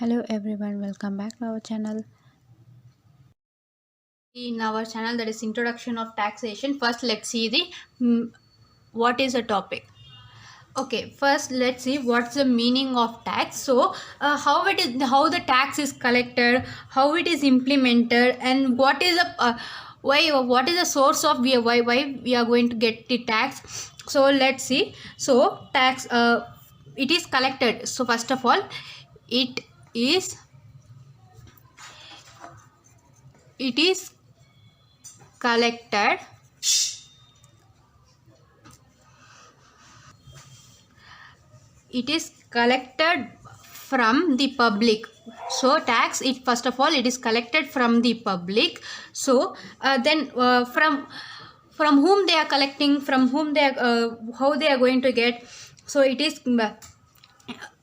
Hello everyone, welcome back to our channel. In our channel, that is introduction of taxation. First let's see the what is a topic. Okay, first let's see what's the meaning of tax. So how the tax is collected, how it is implemented, and what is what is the source of why we are going to get the tax. So let's see. So tax, it is collected. So first of all, it is it is collected it is collected from the public. So tax, it first of all, it is collected from the public. So then from whom they are collecting, from whom they are how they are going to get. So it is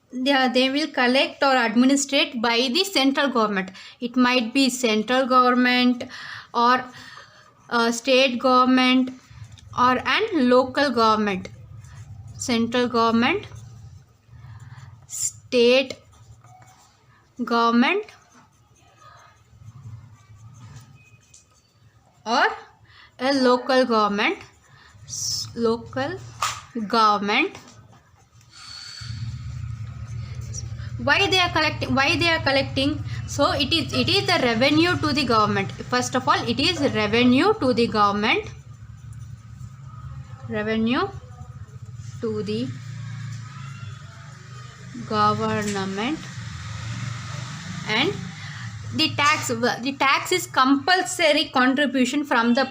they will collect or administrate by the central government. It might be central government or state government or and local government. Central government, state government, or a local government. Local government. Why they are collecting? So it is the revenue to the government. First of all, it is revenue to the government. Revenue to the government. And the tax is compulsory contribution from the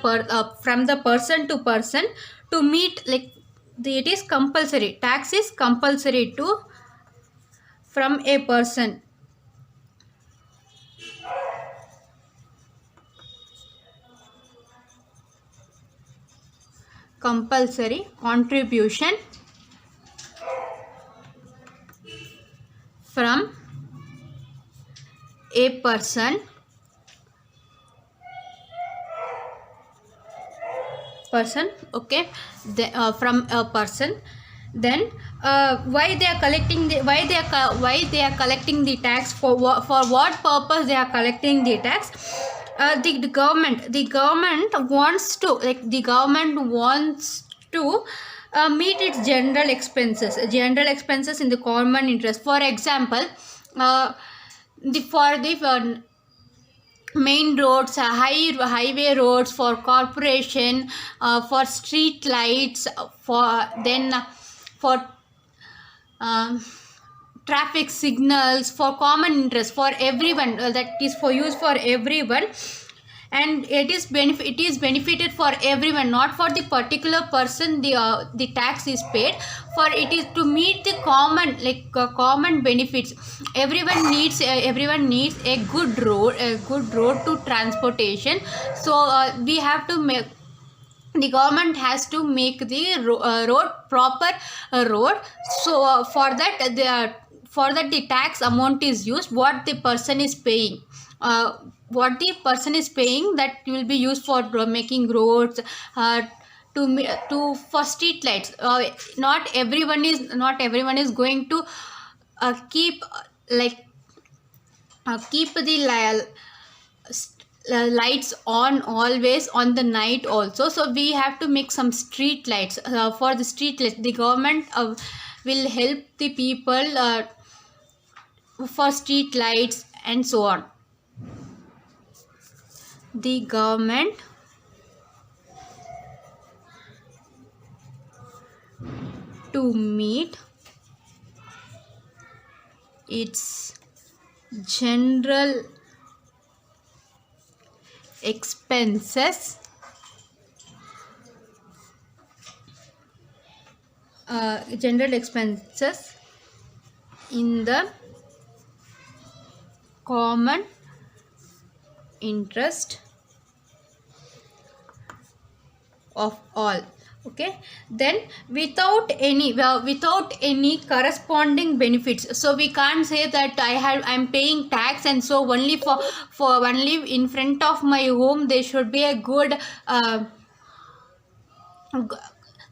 person to person to meet, like it is compulsory. Tax is compulsory to from a person. Compulsory contribution from a person okay, from a person. Then why they are collecting why they are collecting the tax, for what purpose they are collecting the tax. The government wants to, meet its general expenses in the common interest. For example, for the main roads, highway roads, for corporation, for street lights, for um, traffic signals, for common interest, for everyone, that is for use for everyone. And it is benefited for everyone, not for the particular person. The tax is paid for. It is to meet the common benefits. Everyone needs a good road to transportation. So we have to make, the government has to make the road proper road. So for that the tax amount is used. What the person is paying, that will be used for making roads, for street lights. Not everyone is going to keep keep the lights on always on the night also. So we have to make some street lights. For the street lights, the government will help the people for street lights and so on. The government to meet its general expenses, in the common interest of all. Okay, then without any corresponding benefits. So we can't say that I'm paying tax, and so only for only in front of my home there should be a good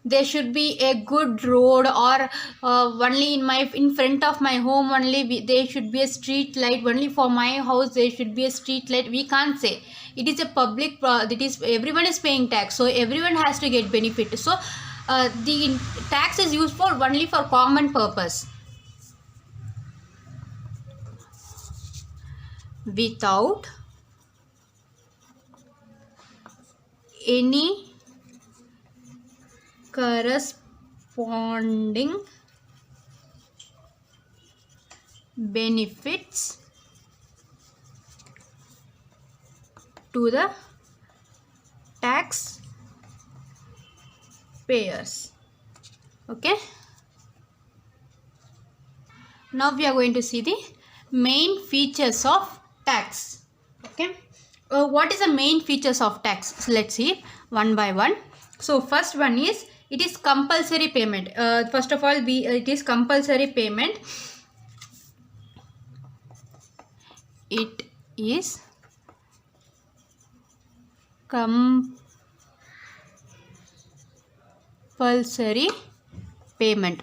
there should be a good road, or only in front of my home only there should be a street light, only for my house there should be a street light. We can't say. It is a public that is, everyone is paying tax, so everyone has to get benefit. So the tax is used for only for common purpose, without any corresponding benefits to the tax payers. Okay, now we are going to see the main features of tax. Okay, what is the main features of tax? So let's see one by one. So first one is, it is compulsory payment. First of all, it is compulsory payment. It is compulsory payment.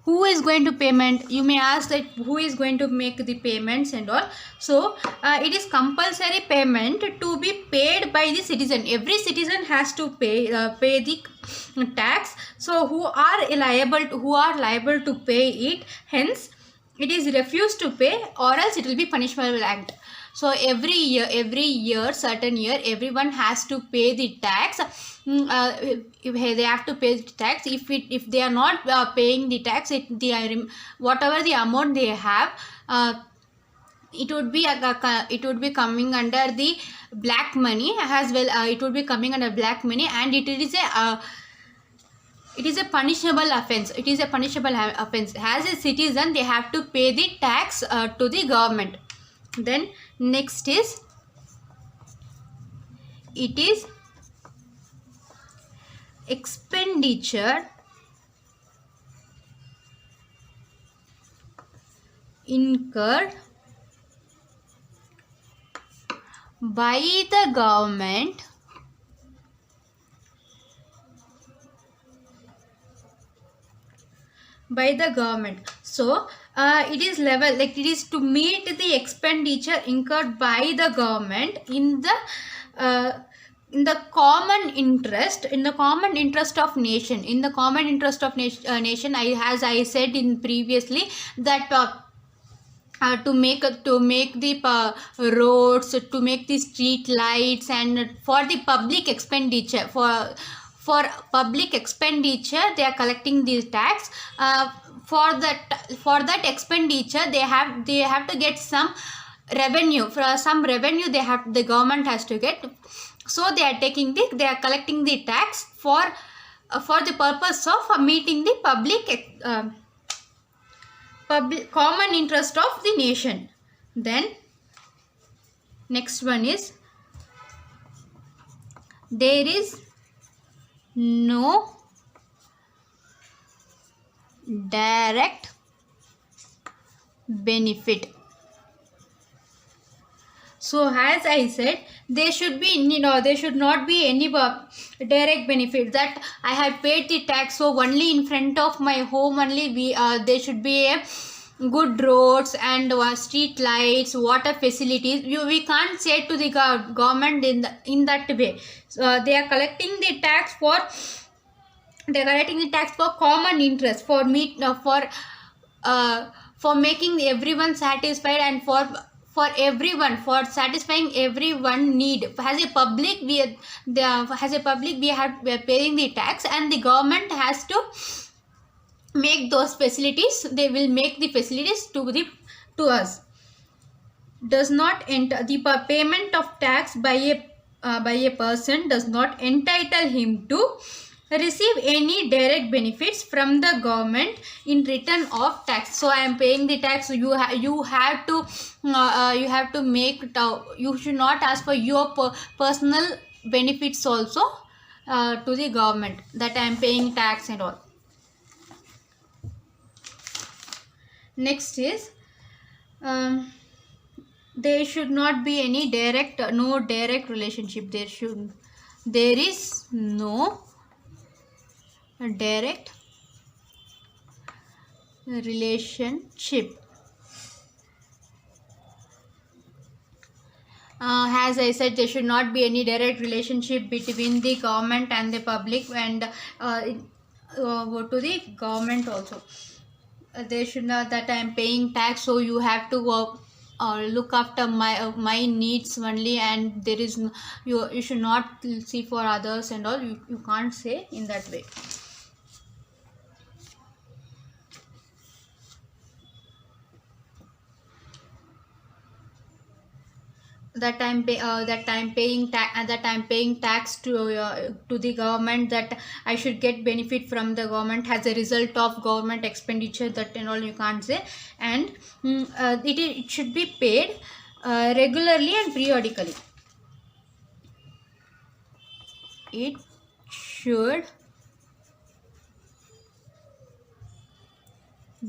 Who is going to payment? You may ask that who is going to make the payments and all. So it is compulsory payment to be paid by the citizen. Every citizen has to pay the tax. So who are liable to pay it. Hence it is refused to pay, or else it will be punishable act. So every year, certain year, everyone has to pay the tax. If they have to pay the tax. If they are not paying the tax, whatever the amount they have, it would be coming under the black money as well. It would be coming under black money, and it is a punishable offense. It is a punishable offense. As a citizen, they have to pay the tax to the government. Then next is, it is expenditure incurred by the government So it is level, like it is to meet the expenditure incurred by the government in the common interest of nation. As I said in previously, that to make the roads, to make the street lights, and for the public expenditure, for public expenditure they are collecting the tax. For that expenditure, they have to get some revenue. For some revenue, the government has to get. So they are collecting the tax for the purpose of meeting the public common interest of the nation. Then next one is, there is no direct benefit. So as I said, there should not be any direct benefit, that I have paid the tax, so only in front of my home only there should be a good roads and street lights, water facilities. We can't say to the government in that way. They are collecting the tax for common interest, for making everyone satisfied, and for satisfying everyone need. As a public, we are paying the tax, and the government has to make those facilities. They will make the facilities to us. Does not enter the payment of tax by a person does not entitle him to receive any direct benefits from the government in return of tax. So I am paying the tax. You have to make it. You should not ask for your personal benefits also to the government, that I am paying tax and all. Next is, there should not be any no direct relationship. There is no a direct relationship. As I said, there should not be any direct relationship between the government and the public, and to the government also. They should not that I am paying tax, so you have to look after my needs only, and there is you should not see for others and all. You can't say in that way. That I'm paying tax to the government, that I should get benefit from the government as a result of government expenditure, that and all you can't say. And it should be paid regularly and periodically. It should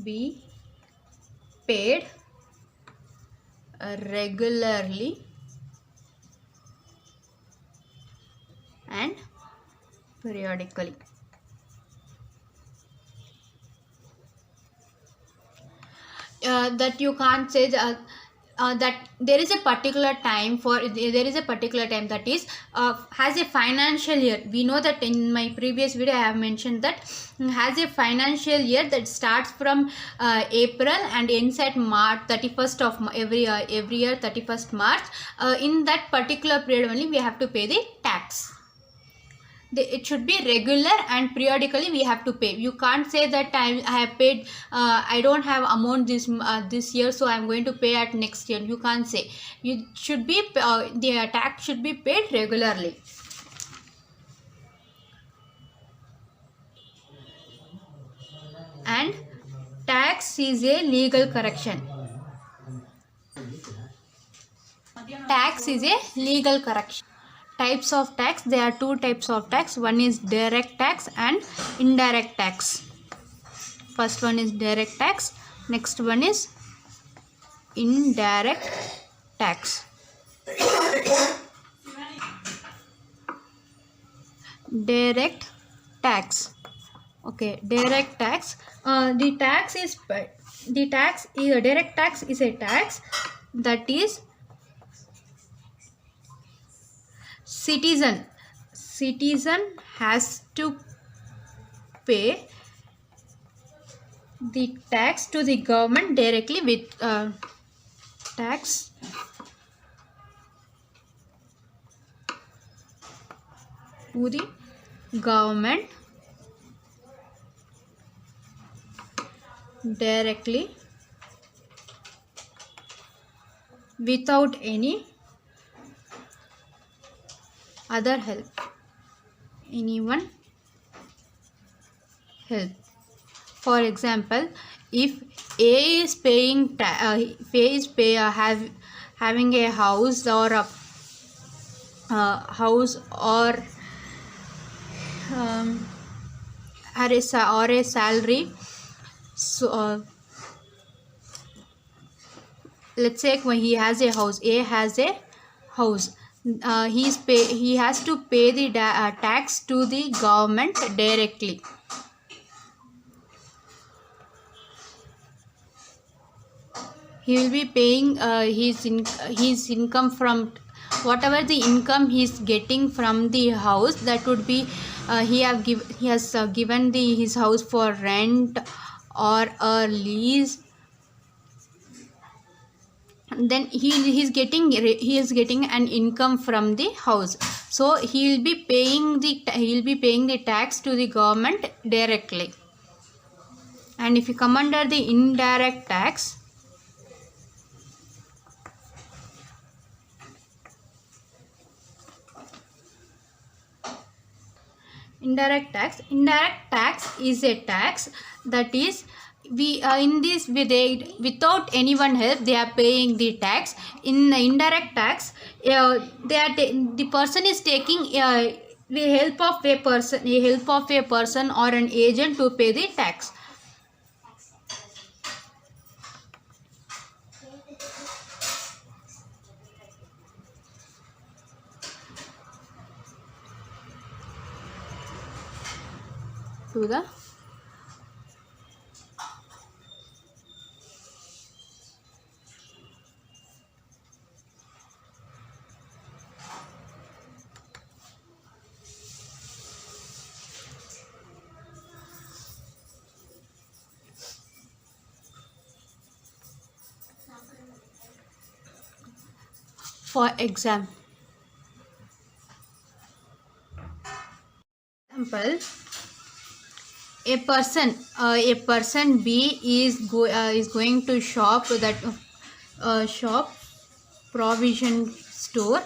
be paid regularly and periodically. That you can't say that there is a particular time that is has a financial year. We know that in my previous video I have mentioned that has a financial year that starts from April and ends at March 31st of every year 31st March. In that particular period only we have to pay the tax. It should be regular and periodically we have to pay. You can't say that I have paid, I don't have amount this year, so I'm going to pay at next year. You can't say. You should be the tax should be paid regularly. And tax is a legal correction. Tax is a legal correction. Types of tax, there are two types of tax. One is direct tax and indirect tax. First one is direct tax, next one is indirect tax. Direct tax. Okay, direct tax. Direct tax is a tax that is citizen has to pay the tax to the government directly with tax to the government directly without any other help, anyone help. For example, if A is paying having a house or a or a salary, so let's say when he has a house, A has a house, he has to pay the tax to the government directly. He will be paying his income from whatever the income he is getting from the house, that would be he has given his house for rent or a lease. Then he is getting an income from the house, so he will be paying the tax to the government directly. And if you come under the indirect tax, indirect tax is a tax that is without anyone help they are paying the tax. In the indirect tax, the person is taking the help of a person or an agent to pay the tax. To to the for example, a person B is going to shop that shop provision store.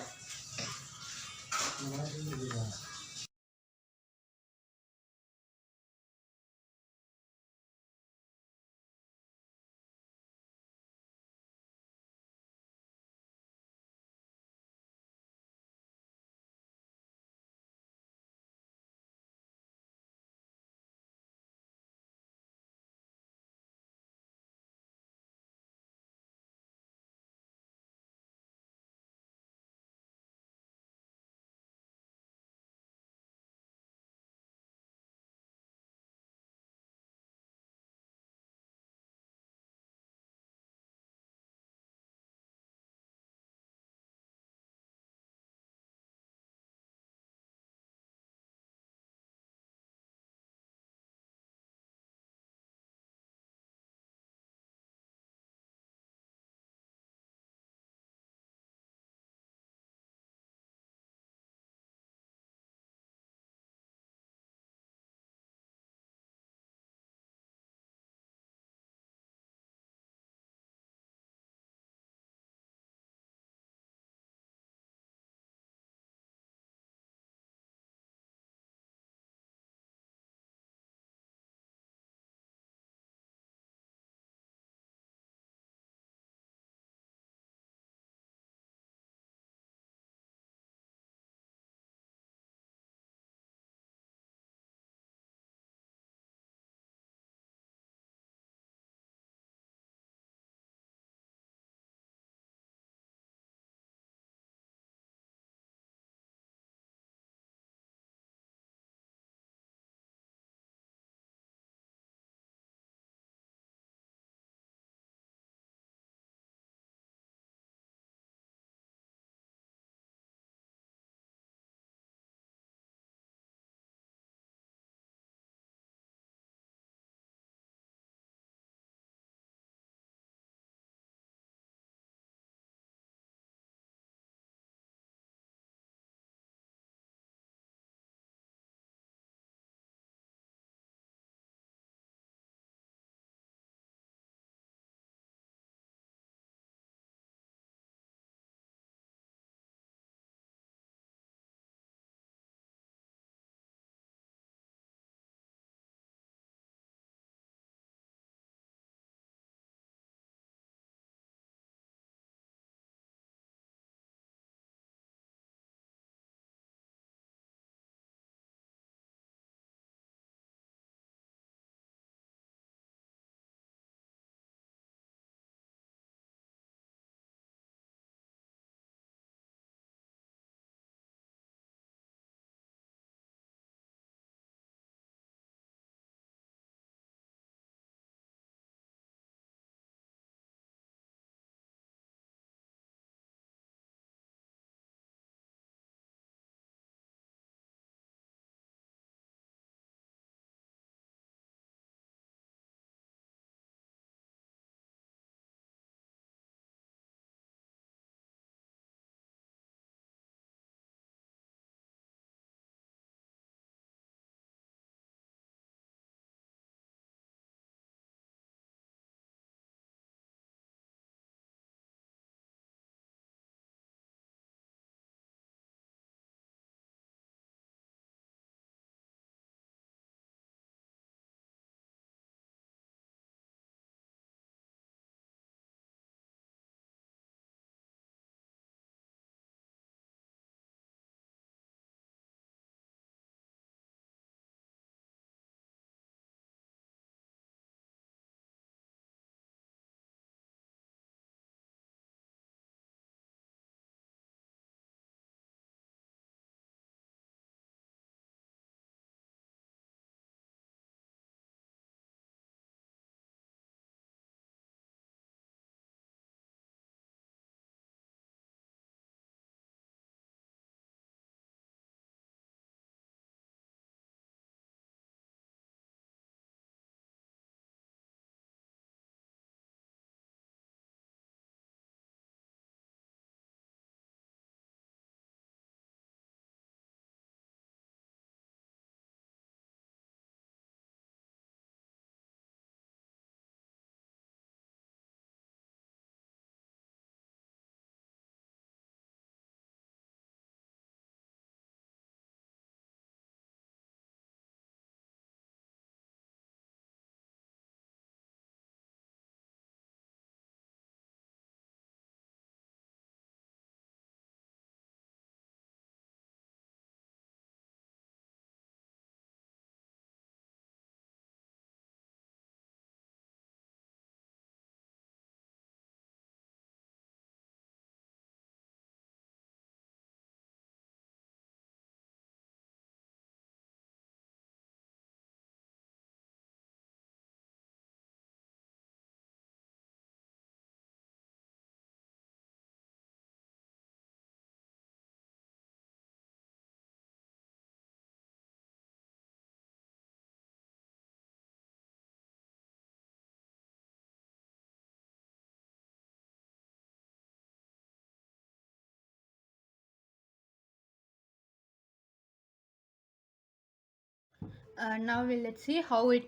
Now let's see how it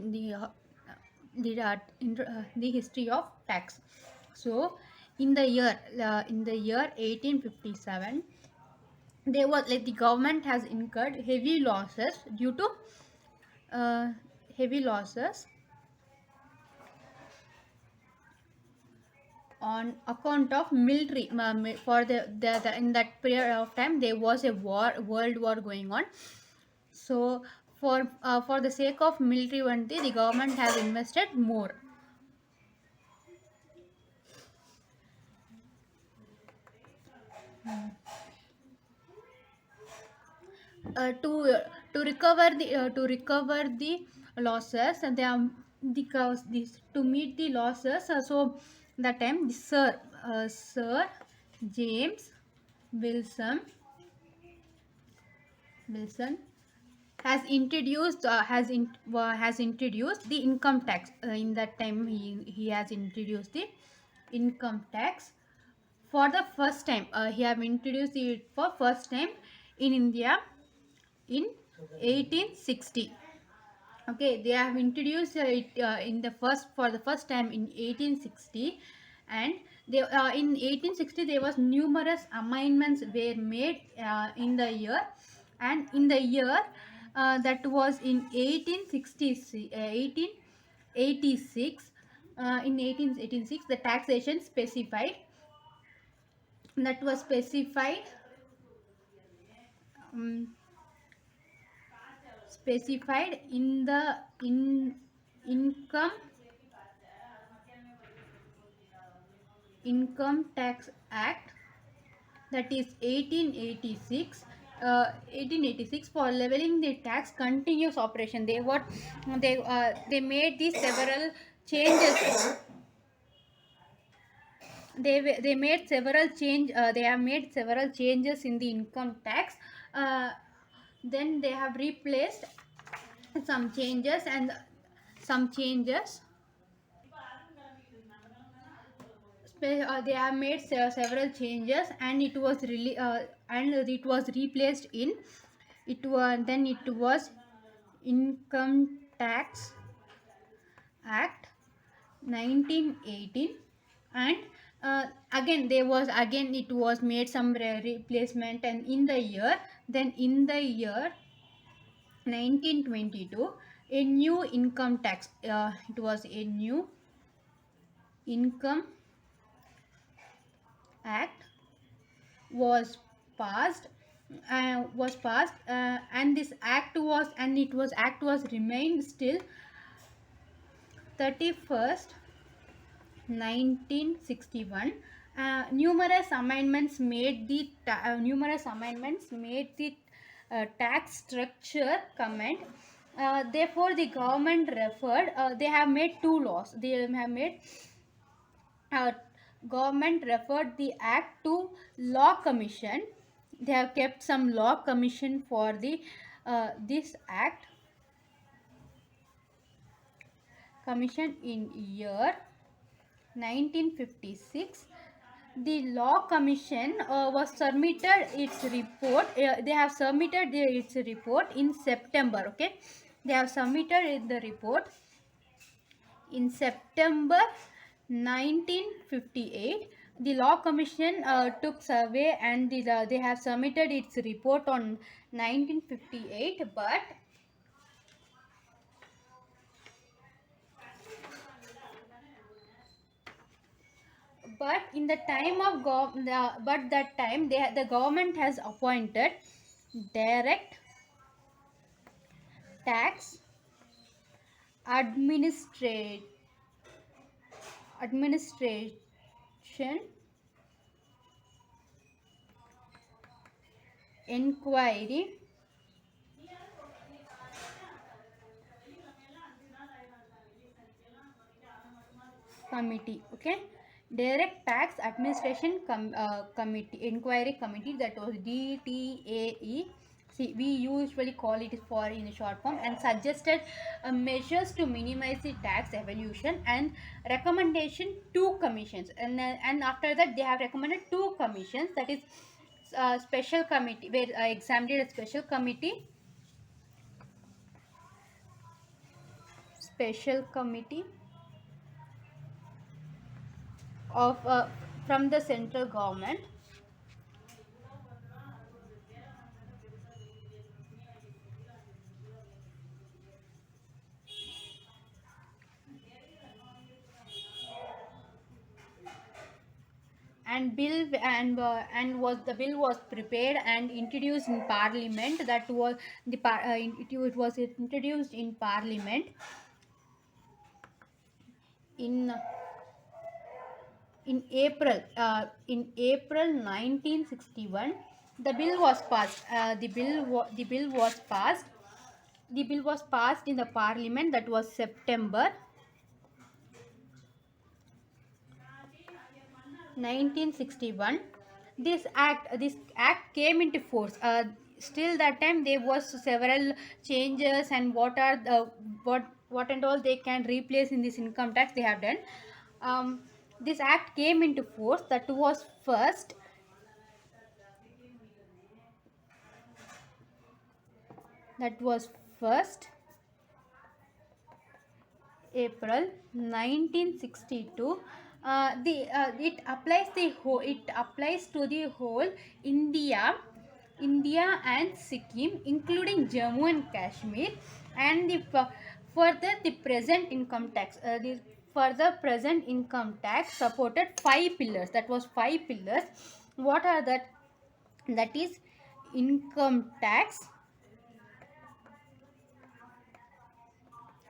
the history of tax. So in the year 1857, there was like the government has incurred heavy losses due to uh, heavy losses on account of military for the in that period of time there was a world war going on. So for the sake of military one day the government has invested more. To recover the losses, and they are the cause this to meet the losses. So that time the Sir James Wilson Wilson has introduced the income tax. In that time he has introduced the income tax for the first time. He have introduced it for first time in India in 1860. Okay, they have introduced it in the first for the first time in 1860. And they in 1860 there was numerous amendments were made in the year. And in the year that was in 1886, in 1886 the taxation specified um, specified in the income income tax act, that is 1886 for leveling the tax continuous operation. They made these several changes. They have made several changes in the income tax. Then they have replaced some changes and some changes. They have made several changes, and it was replaced in it was income tax act 1918. And again it was made some replacement. And in the year 1922 a new income tax, it was a new income act was passed. And this act was remained still 31st 1961. Numerous amendments made the tax structure comment. Therefore the government referred they have made two laws. They have made uh, Government referred the act to law commission. They have kept some law commission for the this act commission in year 1956. The law commission was submitted its report. They have submitted its report in September. Okay, they have submitted the report in September 1958. The law commission took survey, and they have submitted its report on 1958. But in the time of but that time the government has appointed direct tax administrate administration inquiry committee. Okay, direct tax administration committee inquiry committee, that was DTAE. See, we usually call it for in short form, and suggested measures to minimize the tax evolution and recommendation two commissions. And after that they have recommended two commissions, that is special committee where I examined a special committee special committee of from the central government, and was the bill was prepared and introduced in parliament. That was it was introduced in parliament in in April 1961. The bill was passed. The bill was passed. The bill was passed in the parliament. That was September 1961. This act came into force. Still that time there was several changes, and what and all they can replace in this income tax they have done. This act came into force. That was 1st April 1962. It applies to the whole India and Sikkim, including Jammu and Kashmir, and further the present income tax. The further present income tax supported five pillars. That was five pillars. What are that? That is income tax,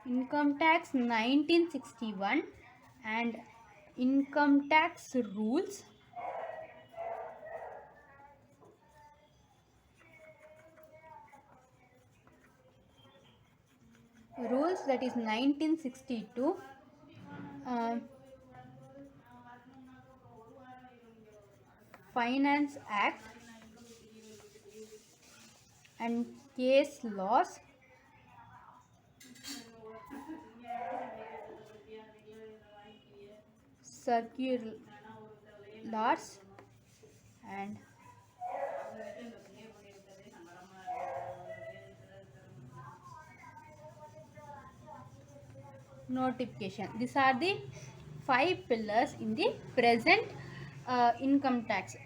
income tax 1961, and income tax rules, that is 1962, uh, finance act, and case laws, circulars, and notification. These are the five pillars in the present income tax.